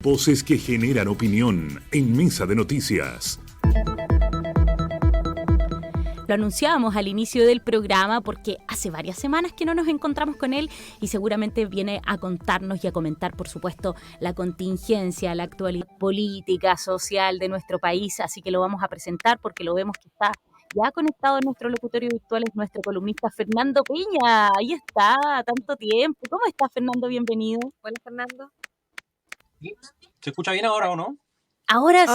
Voces que generan opinión en Mesa de Noticias. Lo anunciábamos al inicio del programa porque hace varias semanas que no nos encontramos con él y seguramente viene a contarnos y a comentar, por supuesto, la contingencia, la actualidad política, social de nuestro país. Así que lo vamos a presentar porque lo vemos que está ya conectado en nuestro locutorio virtual, es nuestro columnista Fernando Peña. Ahí está, tanto tiempo. ¿Cómo estás, Fernando? Bienvenido. Hola, Fernando. ¿Se escucha bien ahora o no? Ahora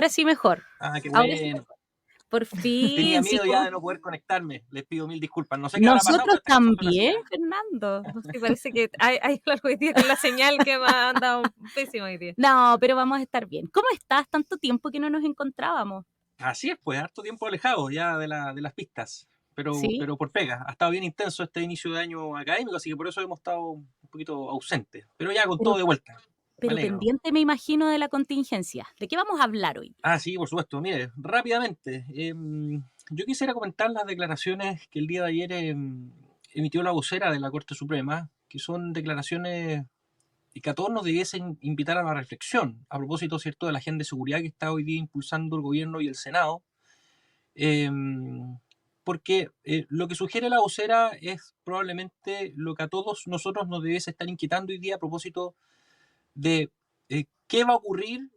sí mejor. Ah, qué Ahora bueno. sí, por fin. Tenía Sí, miedo ya de no poder conectarme. Les pido mil disculpas. No sé qué habrá pasado, nosotros pero esta cosa suena también, así. Fernando. Sí, parece que hay algo hoy día con la señal que me ha andado pésimo hoy día. No, pero vamos a estar bien. ¿Cómo estás? Tanto tiempo que no nos encontrábamos. Así es, pues, harto tiempo alejado ya de las pistas. Sí, Pero por pega. Ha estado bien intenso este inicio de año académico, así que por eso hemos estado un poquito ausentes. Pero ya con pero, todo de vuelta. Me pero alegro. pendiente me imagino de la contingencia. ¿De qué vamos a hablar hoy? Ah, sí, por supuesto. Mire, rápidamente. Yo quisiera comentar las declaraciones que el día de ayer emitió la vocera de la Corte Suprema, que son declaraciones y que a todos nos debiesen invitar a la reflexión, a propósito, ¿cierto?, de la agenda de seguridad que está hoy día impulsando el gobierno y el Senado, eh, porque lo que sugiere la vocera es probablemente lo que a todos nosotros nos debiese estar inquietando hoy día a propósito de qué va a ocurrir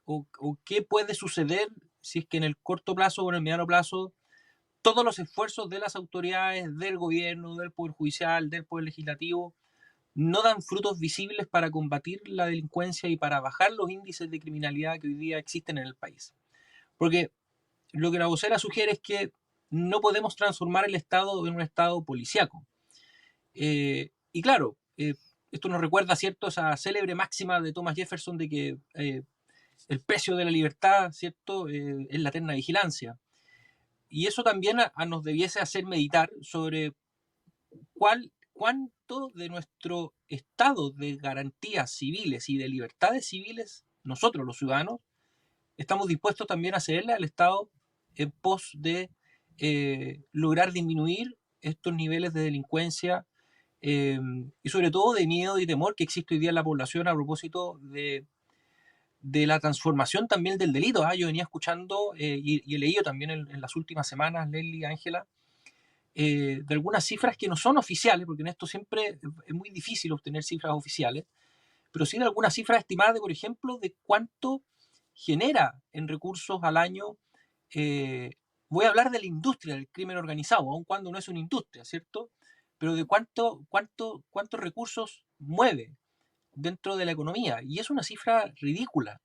o qué puede suceder si es que en el corto plazo o en el mediano plazo todos los esfuerzos de las autoridades, del gobierno, del Poder Judicial, del Poder Legislativo, no dan frutos visibles para combatir la delincuencia y para bajar los índices de criminalidad que hoy día existen en el país. Porque lo que la vocera sugiere es que no podemos transformar el Estado en un Estado policíaco. Y claro, esto nos recuerda, ¿cierto?, esa célebre máxima de Thomas Jefferson de que el precio de la libertad, ¿cierto?, es la eterna vigilancia. Y eso también nos debiese hacer meditar sobre cuánto de nuestro estado de garantías civiles y de libertades civiles, nosotros los ciudadanos, estamos dispuestos también a cederle al Estado en pos de lograr disminuir estos niveles de delincuencia y sobre todo de miedo y temor que existe hoy día en la población a propósito de la transformación también del delito. Yo venía escuchando y he leído también en las últimas semanas, Leslie, Ángela, de algunas cifras que no son oficiales, porque en esto siempre es muy difícil obtener cifras oficiales, pero sí de algunas cifras estimadas, por ejemplo, de cuánto genera en recursos al año. Voy a hablar de la industria del crimen organizado, aun cuando no es una industria, ¿cierto? Pero de cuántos recursos mueve dentro de la economía. Y es una cifra ridícula.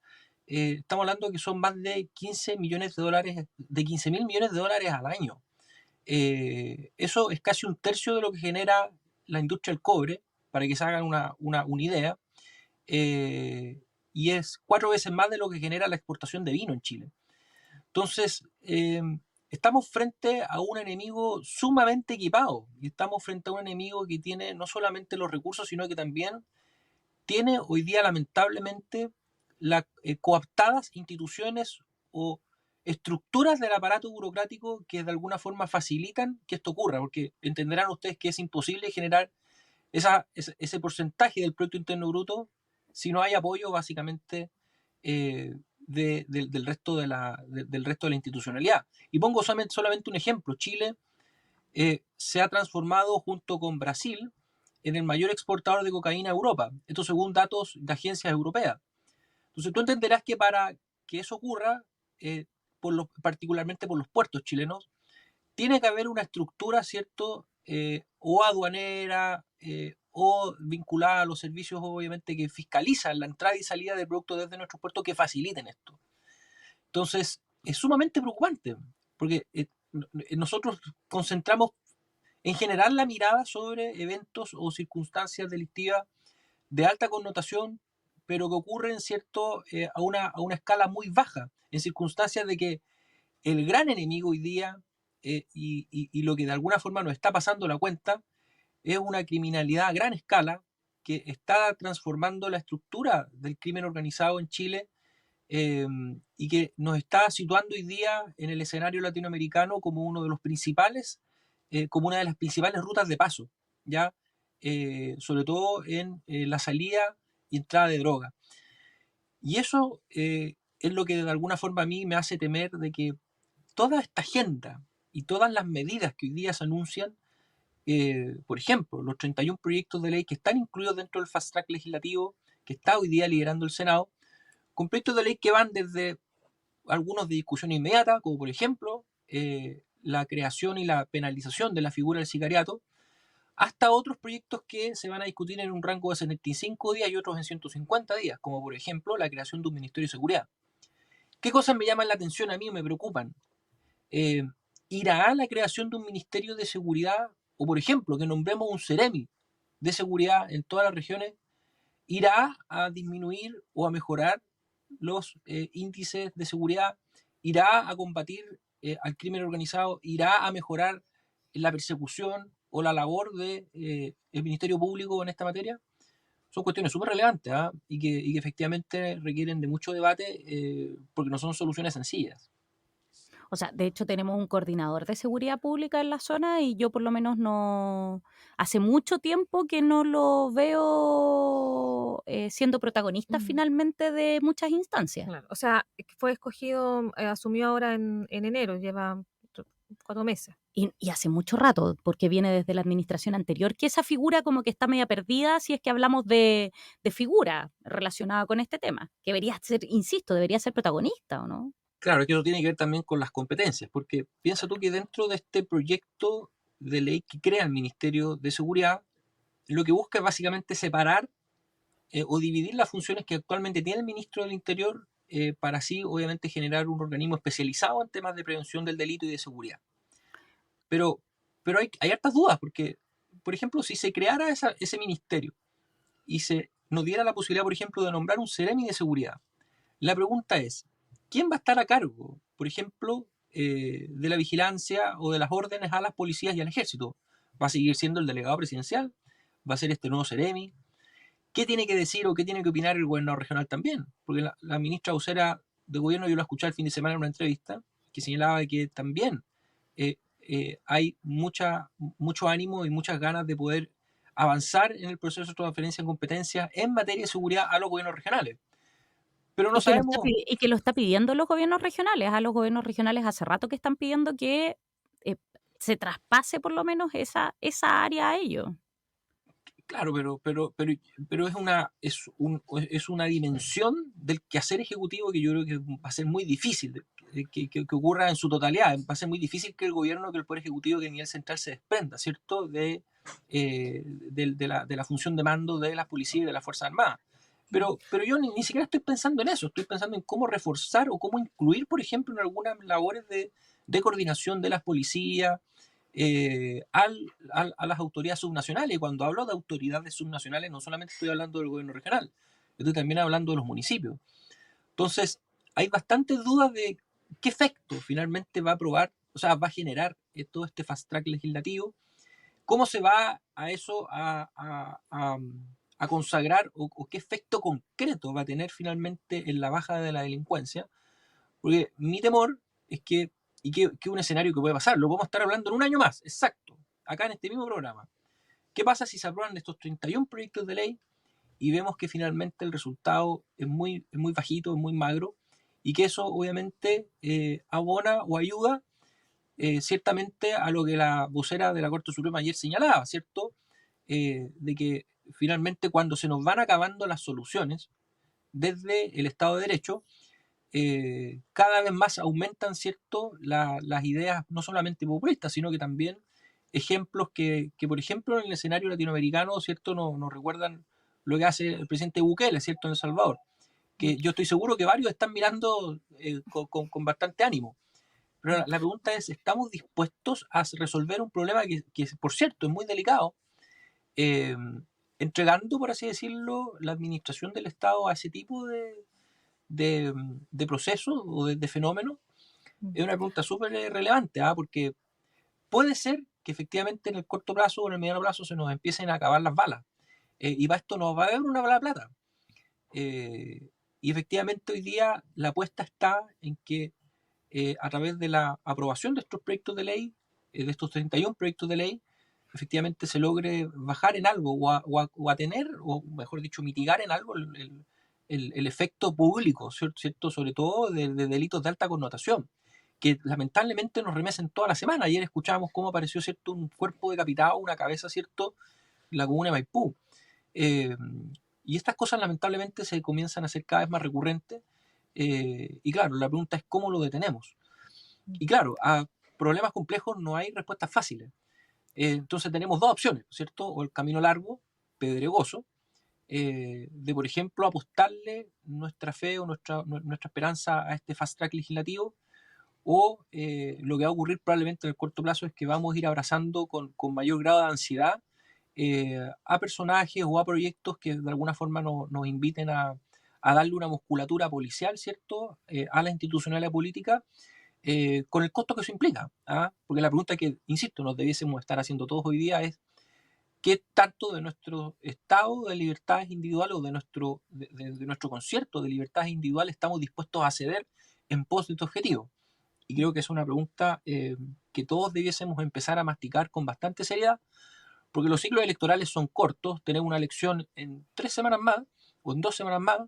Estamos hablando que son más de 15 millones de dólares, de 15.000 millones de dólares al año. Eso es casi un tercio de lo que genera la industria del cobre, para que se hagan una idea, y es 4 veces más de lo que genera la exportación de vino en Chile. Entonces, estamos frente a un enemigo sumamente equipado y estamos frente a un enemigo que tiene no solamente los recursos, sino que también tiene hoy día lamentablemente cooptadas instituciones o estructuras del aparato burocrático que de alguna forma facilitan que esto ocurra, porque entenderán ustedes que es imposible generar ese porcentaje del Producto Interno Bruto si no hay apoyo básicamente del resto de la institucionalidad. Y pongo solamente un ejemplo. Chile se ha transformado junto con Brasil en el mayor exportador de cocaína a Europa. Esto según datos de agencias europeas. Entonces tú entenderás que para que eso ocurra, particularmente por los puertos chilenos, tiene que haber una estructura, ¿cierto? O aduanera o vinculada a los servicios, obviamente, que fiscalizan la entrada y salida de productos desde nuestros puertos que faciliten esto. Entonces, es sumamente preocupante, porque nosotros concentramos en general la mirada sobre eventos o circunstancias delictivas de alta connotación, pero que ocurren, ¿cierto?, a una escala muy baja, en circunstancias de que el gran enemigo hoy día, y lo que de alguna forma nos está pasando la cuenta, es una criminalidad a gran escala que está transformando la estructura del crimen organizado en Chile y que nos está situando hoy día en el escenario latinoamericano como uno de los principales, como una de las principales rutas de paso, ya sobre todo en la salida y entrada de droga. Y eso es lo que de alguna forma a mí me hace temer de que toda esta agenda y todas las medidas que hoy día se anuncian, por ejemplo, los 31 proyectos de ley que están incluidos dentro del fast track legislativo que está hoy día liderando el Senado, con proyectos de ley que van desde algunos de discusión inmediata, como por ejemplo la creación y la penalización de la figura del sicariato, hasta otros proyectos que se van a discutir en un rango de 75 días y otros en 150 días, como por ejemplo la creación de un Ministerio de Seguridad. ¿Qué cosas me llaman la atención a mí o me preocupan? ¿Irá a la creación de un Ministerio de Seguridad, o por ejemplo, que nombremos un Ceremi de seguridad en todas las regiones? ¿Irá a disminuir o a mejorar los índices de seguridad? ¿Irá a combatir al crimen organizado? ¿Irá a mejorar la persecución o la labor del Ministerio Público en esta materia? Son cuestiones súper relevantes, ¿eh? y que efectivamente requieren de mucho debate porque no son soluciones sencillas. O sea, de hecho tenemos un coordinador de seguridad pública en la zona y yo por lo menos no, hace mucho tiempo que no lo veo siendo protagonista finalmente de muchas instancias. Claro. O sea, fue escogido, asumió ahora en enero, lleva 4 meses. Y hace mucho rato, porque viene desde la administración anterior, que esa figura como que está media perdida si es que hablamos de figura relacionada con este tema, que debería ser, insisto, debería ser protagonista, ¿o no? Claro, que eso tiene que ver también con las competencias, porque piensa tú que dentro de este proyecto de ley que crea el Ministerio de Seguridad, lo que busca es básicamente separar o dividir las funciones que actualmente tiene el Ministro del Interior para así, obviamente, generar un organismo especializado en temas de prevención del delito y de seguridad. Pero hay hartas dudas, porque, por ejemplo, si se creara ese ministerio y se nos diera la posibilidad, por ejemplo, de nombrar un Ceremi de seguridad, la pregunta es, ¿quién va a estar a cargo, por ejemplo, de la vigilancia o de las órdenes a las policías y al ejército? ¿Va a seguir siendo el delegado presidencial? ¿Va a ser este nuevo Ceremi? ¿Qué tiene que decir o qué tiene que opinar el gobernador regional también? Porque la ministra vocera de gobierno, yo lo escuché el fin de semana en una entrevista, que señalaba que también hay mucho ánimo y muchas ganas de poder avanzar en el proceso de transferencia de competencias en materia de seguridad a los gobiernos regionales. Pero no sabemos... Y que lo está pidiendo los gobiernos regionales. A los gobiernos regionales hace rato que están pidiendo que se traspase por lo menos esa área a ellos. Claro, pero es una dimensión del quehacer ejecutivo que yo creo que va a ser muy difícil que ocurra en su totalidad. Va a ser muy difícil que el gobierno, que el Poder Ejecutivo, que el nivel central se desprenda, ¿cierto?, de la función de mando de las policías y de las Fuerzas Armadas. Pero yo ni siquiera estoy pensando en eso, estoy pensando en cómo reforzar o cómo incluir, por ejemplo, en algunas labores de coordinación de las policías, a las autoridades subnacionales. Y cuando hablo de autoridades subnacionales, no solamente estoy hablando del gobierno regional, estoy también hablando de los municipios. Entonces, hay bastantes dudas de qué efecto finalmente va a generar todo este fast track legislativo, cómo se va a eso a consagrar o qué efecto concreto va a tener finalmente en la baja de la delincuencia, porque mi temor es que un escenario que puede pasar, lo podemos estar hablando en un año más, exacto, acá en este mismo programa. ¿Qué pasa si se aprueban estos 31 proyectos de ley y vemos que finalmente el resultado es muy bajito, es muy magro, y que eso obviamente abona o ayuda ciertamente a lo que la vocera de la Corte Suprema ayer señalaba, ¿cierto? De que finalmente cuando se nos van acabando las soluciones desde el Estado de Derecho, cada vez más aumentan, ¿cierto?, las ideas no solamente populistas, sino que también ejemplos que por ejemplo, en el escenario latinoamericano, ¿cierto?, nos recuerdan lo que hace el presidente Bukele, ¿cierto?, en El Salvador, que yo estoy seguro que varios están mirando con bastante ánimo. Pero la pregunta es, ¿estamos dispuestos a resolver un problema que por cierto, es muy delicado, entregando, por así decirlo, la administración del Estado a ese tipo de procesos o de fenómenos? Es una pregunta súper relevante, porque puede ser que efectivamente en el corto plazo o en el mediano plazo se nos empiecen a acabar las balas, y para esto nos va a haber una bala de plata. Y efectivamente hoy día la apuesta está en que a través de la aprobación de estos proyectos de ley, de estos 31 proyectos de ley, efectivamente se logre bajar en algo o atener, o mejor dicho, mitigar en algo el efecto público, ¿cierto? Sobre todo de delitos de alta connotación, que lamentablemente nos remecen toda la semana. Ayer escuchábamos cómo apareció, ¿cierto?, un cuerpo decapitado, una cabeza, ¿cierto?, en la comuna de Maipú. Y estas cosas lamentablemente se comienzan a hacer cada vez más recurrentes. Y claro, la pregunta es cómo lo detenemos. Y claro, a problemas complejos no hay respuestas fáciles. Entonces tenemos dos opciones, ¿cierto? O el camino largo, pedregoso, de, por ejemplo, apostarle nuestra fe o nuestra esperanza a este fast track legislativo, o lo que va a ocurrir probablemente en el corto plazo es que vamos a ir abrazando con mayor grado de ansiedad a personajes o a proyectos que de alguna forma nos inviten a darle una musculatura policial, ¿cierto?, a la institucionalidad política, con el costo que eso implica. Porque la pregunta que, insisto, nos debiésemos estar haciendo todos hoy día es qué tanto de nuestro estado de libertades individuales o de nuestro concierto de libertades individuales estamos dispuestos a ceder en pos de este objetivo. Y creo que es una pregunta que todos debiésemos empezar a masticar con bastante seriedad, porque los ciclos electorales son cortos. Tenemos una elección en 3 semanas más o en 2 semanas más.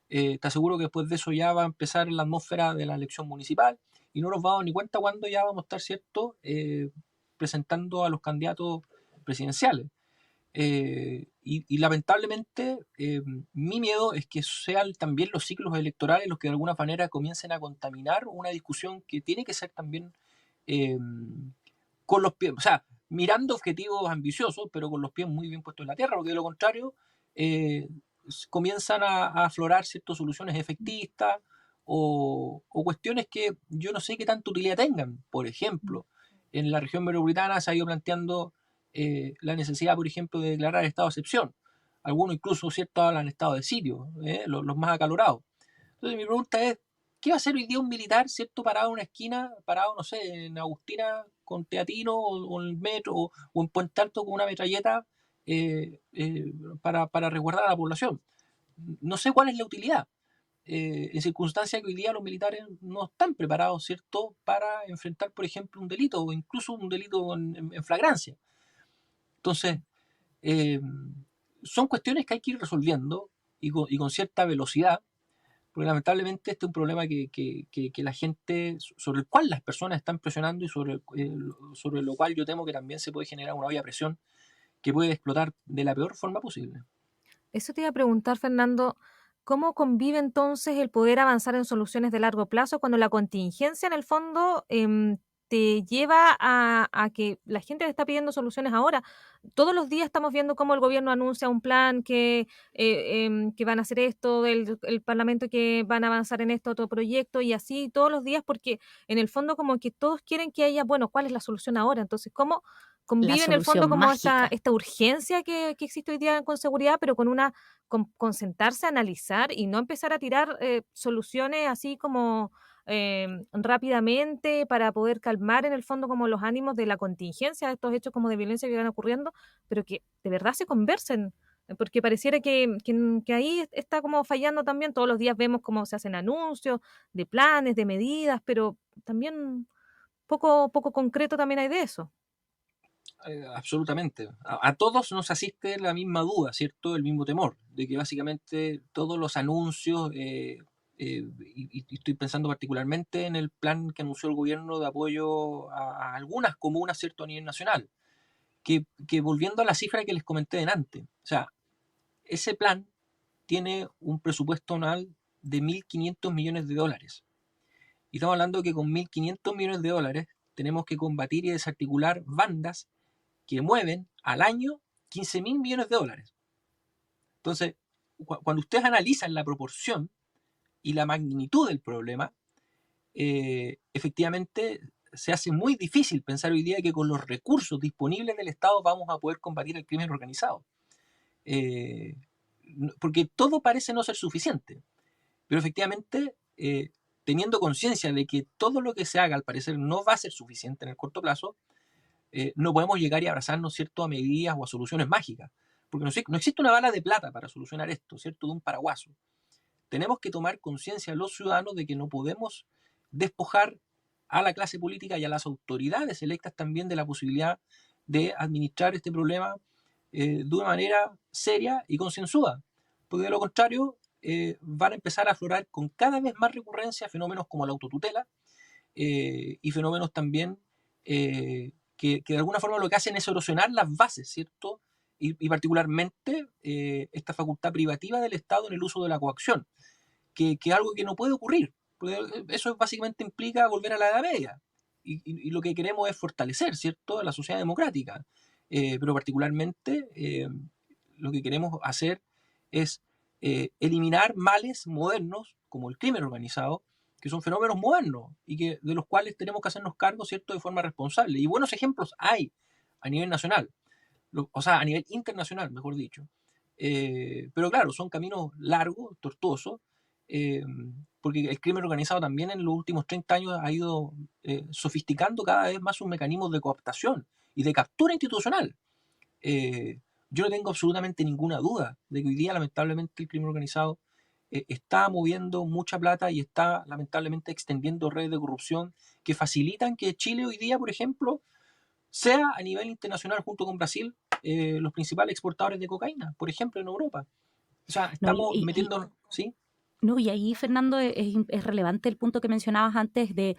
Te aseguro que después de eso ya va a empezar la atmósfera de la elección municipal y no nos vamos ni cuenta cuándo ya vamos a estar, ¿cierto?, presentando a los candidatos presidenciales. Y lamentablemente mi miedo es que sean también los ciclos electorales los que de alguna manera comiencen a contaminar una discusión que tiene que ser también con los pies, o sea, mirando objetivos ambiciosos, pero con los pies muy bien puestos en la tierra, porque de lo contrario comienzan a aflorar ciertas soluciones efectistas o cuestiones que yo no sé qué tanta utilidad tengan. Por ejemplo, en la región metropolitana se ha ido planteando la necesidad, por ejemplo, de declarar estado de excepción. Algunos incluso, ¿cierto?, hablan estado de sitio, los más acalorados. Entonces mi pregunta es, ¿qué va a hacer hoy día un militar, ¿cierto?, parado en una esquina, parado, no sé, en Agustina con Teatino o en el metro o en Puente Alto con una metralleta para resguardar a la población? No sé cuál es la utilidad. En circunstancias que hoy día los militares no están preparados, ¿cierto?, para enfrentar, por ejemplo, un delito o incluso un delito en flagrancia. Entonces, son cuestiones que hay que ir resolviendo y con cierta velocidad, porque lamentablemente este es un problema que la gente, sobre el cual las personas están presionando y sobre lo cual yo temo que también se puede generar una olla de presión que puede explotar de la peor forma posible. Eso te iba a preguntar, Fernando, ¿cómo convive entonces el poder avanzar en soluciones de largo plazo cuando la contingencia en el fondo te lleva a que la gente te está pidiendo soluciones ahora? Todos los días estamos viendo cómo el gobierno anuncia un plan que van a hacer esto, el Parlamento que van a avanzar en esto, otro proyecto, y así todos los días, porque en el fondo como que todos quieren que haya, bueno, ¿cuál es la solución ahora? Entonces, ¿cómo La convive en el fondo solución como esta mágica. urgencia que existe hoy día con seguridad, pero con sentarse a analizar y no empezar a tirar soluciones así como rápidamente para poder calmar en el fondo como los ánimos de la contingencia de estos hechos como de violencia que van ocurriendo, pero que de verdad se conversen? Porque pareciera que ahí está como fallando también. Todos los días vemos cómo se hacen anuncios de planes, de medidas, pero también poco concreto también hay de eso. Absolutamente. A todos nos asiste la misma duda, ¿cierto? El mismo temor, de que básicamente todos los anuncios, y estoy pensando particularmente en el plan que anunció el gobierno de apoyo a algunas comunas, ¿cierto?, a nivel nacional, que volviendo a la cifra que les comenté delante, o sea, ese plan tiene un presupuesto anual de $1.500 millones. Y estamos hablando que con $1.500 millones tenemos que combatir y desarticular bandas que mueven al año $15.000 millones. Entonces, cuando ustedes analizan la proporción y la magnitud del problema, efectivamente se hace muy difícil pensar hoy día que con los recursos disponibles del Estado vamos a poder combatir el crimen organizado. Porque todo parece no ser suficiente, pero efectivamente, teniendo conciencia de que todo lo que se haga al parecer no va a ser suficiente en el corto plazo, no podemos llegar y abrazarnos, ¿cierto?, a medidas o a soluciones mágicas, porque no existe una bala de plata para solucionar esto, ¿cierto?, de un paraguaso. Tenemos que tomar conciencia los ciudadanos de que no podemos despojar a la clase política y a las autoridades electas también de la posibilidad de administrar este problema de una manera seria y concienzuda, porque de lo contrario van a empezar a aflorar con cada vez más recurrencia fenómenos como la autotutela y fenómenos también que de alguna forma lo que hacen es erosionar las bases, ¿cierto? Y particularmente esta facultad privativa del Estado en el uso de la coacción, que es algo que no puede ocurrir. Eso básicamente implica volver a la Edad Media. Y lo que queremos es fortalecer, ¿cierto?, la sociedad democrática. Pero particularmente lo que queremos hacer es eliminar males modernos, como el crimen organizado, que son fenómenos modernos y de los cuales tenemos que hacernos cargo, ¿cierto?, de forma responsable. Y buenos ejemplos hay a nivel nacional, o sea, a nivel internacional, mejor dicho. Pero claro, son caminos largos, tortuosos, porque el crimen organizado también en los últimos 30 años ha ido sofisticando cada vez más sus mecanismos de cooptación y de captura institucional. Yo no tengo absolutamente ninguna duda de que hoy día, lamentablemente, el crimen organizado está moviendo mucha plata y está, lamentablemente, extendiendo redes de corrupción que facilitan que Chile hoy día, por ejemplo, sea a nivel internacional, junto con Brasil, los principales exportadores de cocaína, por ejemplo, en Europa. O sea, No, estamos metiendo... ¿Sí? No, y ahí, Fernando, es relevante el punto que mencionabas antes de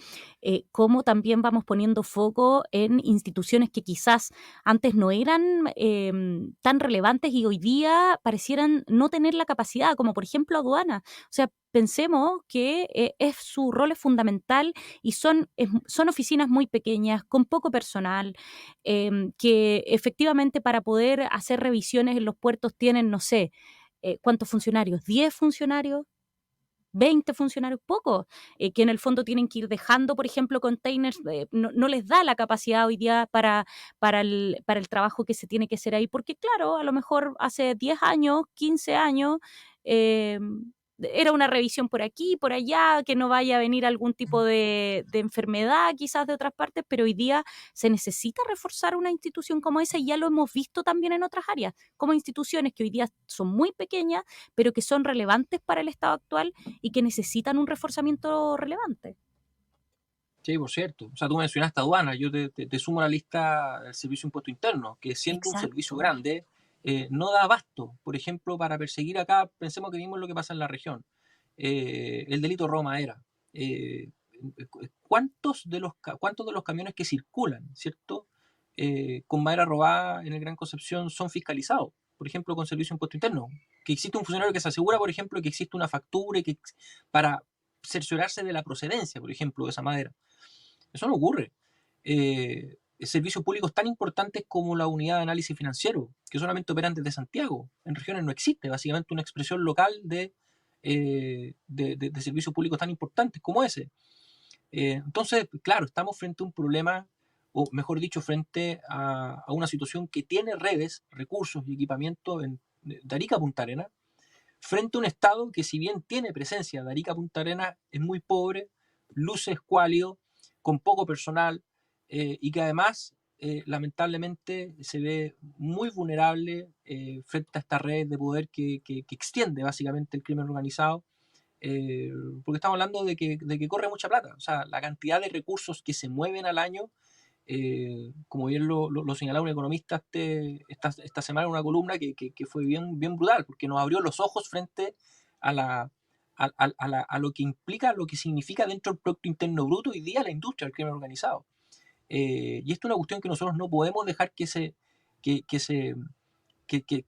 cómo también vamos poniendo foco en instituciones que quizás antes no eran tan relevantes y hoy día parecieran no tener la capacidad, como por ejemplo aduana. O sea, pensemos que su rol es fundamental y son oficinas muy pequeñas, con poco personal, que efectivamente para poder hacer revisiones en los puertos tienen, no sé, ¿cuántos funcionarios? ¿10 funcionarios? 20 funcionarios, pocos, que en el fondo tienen que ir dejando, por ejemplo, containers, no les da la capacidad hoy día para el trabajo que se tiene que hacer ahí, porque claro, a lo mejor hace 10 años, 15 años, eh, era una revisión por aquí, por allá, que no vaya a venir algún tipo de enfermedad quizás de otras partes, pero hoy día se necesita reforzar una institución como esa y ya lo hemos visto también en otras áreas, como instituciones que hoy día son muy pequeñas, pero que son relevantes para el estado actual y que necesitan un reforzamiento relevante. Sí, por cierto. O sea, tú mencionaste aduana, yo te sumo a la lista del Servicio de Impuesto Interno, que siendo un servicio Exacto. grande, no da abasto, por ejemplo, para perseguir acá, pensemos que vimos lo que pasa en la región, el delito de robo de madera. ¿Cuántos de los camiones que circulan, ¿cierto?, con madera robada en el Gran Concepción son fiscalizados? Por ejemplo, con Servicio de Impuesto Interno. Que existe un funcionario que se asegura, por ejemplo, que existe una factura para cerciorarse de la procedencia, por ejemplo, de esa madera. Eso no ocurre. Servicios públicos tan importantes como la unidad de análisis financiero, que solamente operan desde Santiago. En regiones no existe, básicamente una expresión local de servicios públicos tan importantes como ese. Entonces, claro, estamos frente a un problema, o mejor dicho, frente a una situación que tiene redes, recursos y equipamiento de Arica a Punta Arenas, frente a un Estado que, si bien tiene presencia de Arica a Punta Arenas, es muy pobre, luce escuálido, con poco personal, y que además, lamentablemente, se ve muy vulnerable frente a esta red de poder que extiende básicamente el crimen organizado, porque estamos hablando de que corre mucha plata. O sea, la cantidad de recursos que se mueven al año, como bien lo señalaba un economista esta semana en una columna que fue bien brutal, porque nos abrió los ojos frente a lo que implica, lo que significa dentro del Producto Interno Bruto hoy día la industria del crimen organizado. Y esto es una cuestión que nosotros no podemos dejar que se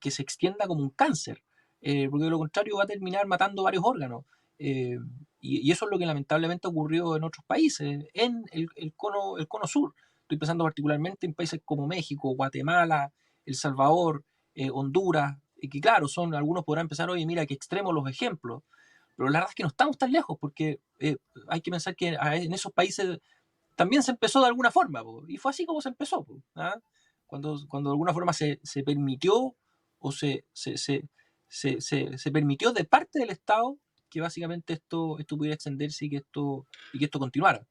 extienda como un cáncer, porque de lo contrario va a terminar matando varios órganos. Y eso es lo que lamentablemente ocurrió en otros países, en el cono sur. Estoy pensando particularmente en países como México, Guatemala, El Salvador, Honduras, que claro, algunos podrán pensar, oye, mira qué extremos los ejemplos, pero la verdad es que no estamos tan lejos, porque hay que pensar que en esos países también se empezó de alguna forma, y fue así como se empezó. ¿Ah? Cuando de alguna forma se permitió o se permitió de parte del Estado que básicamente esto pudiera extenderse y que esto continuara.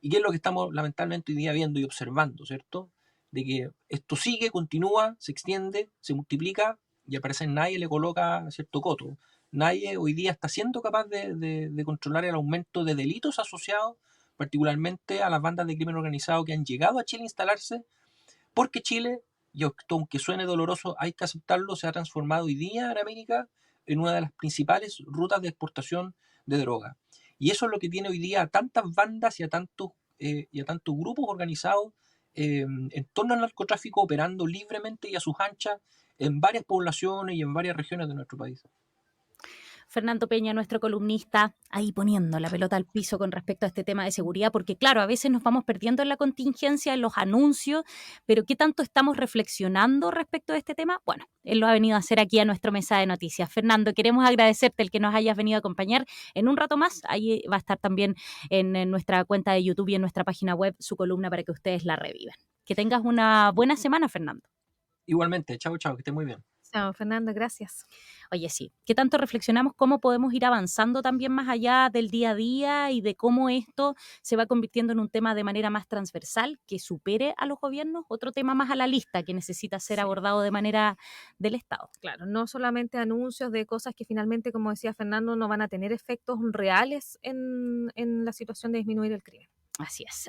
¿Y qué es lo que estamos lamentablemente hoy día viendo y observando, ¿cierto? De que esto sigue, continúa, se extiende, se multiplica y al parecer nadie le coloca cierto coto. Nadie hoy día está siendo capaz de controlar el aumento de delitos asociados particularmente a las bandas de crimen organizado que han llegado a Chile a instalarse, porque Chile, y aunque suene doloroso, hay que aceptarlo, se ha transformado hoy día en América en una de las principales rutas de exportación de droga. Y eso es lo que tiene hoy día a tantas bandas y a tantos grupos organizados en torno al narcotráfico operando libremente y a sus anchas en varias poblaciones y en varias regiones de nuestro país. Fernando Peña, nuestro columnista, ahí poniendo la pelota al piso con respecto a este tema de seguridad, porque claro, a veces nos vamos perdiendo en la contingencia, en los anuncios, pero ¿qué tanto estamos reflexionando respecto a este tema? Bueno, él lo ha venido a hacer aquí a nuestra mesa de noticias. Fernando, queremos agradecerte el que nos hayas venido a acompañar en un rato más. Ahí va a estar también en nuestra cuenta de YouTube y en nuestra página web su columna para que ustedes la revivan. Que tengas una buena semana, Fernando. Igualmente, chao, chao, que esté muy bien. Chao, Fernando, gracias. Oye, sí, ¿qué tanto reflexionamos cómo podemos ir avanzando también más allá del día a día y de cómo esto se va convirtiendo en un tema de manera más transversal, que supere a los gobiernos? Otro tema más a la lista que necesita ser abordado de manera del Estado. Claro, no solamente anuncios de cosas que finalmente, como decía Fernando, no van a tener efectos reales en la situación de disminuir el crimen. Así es.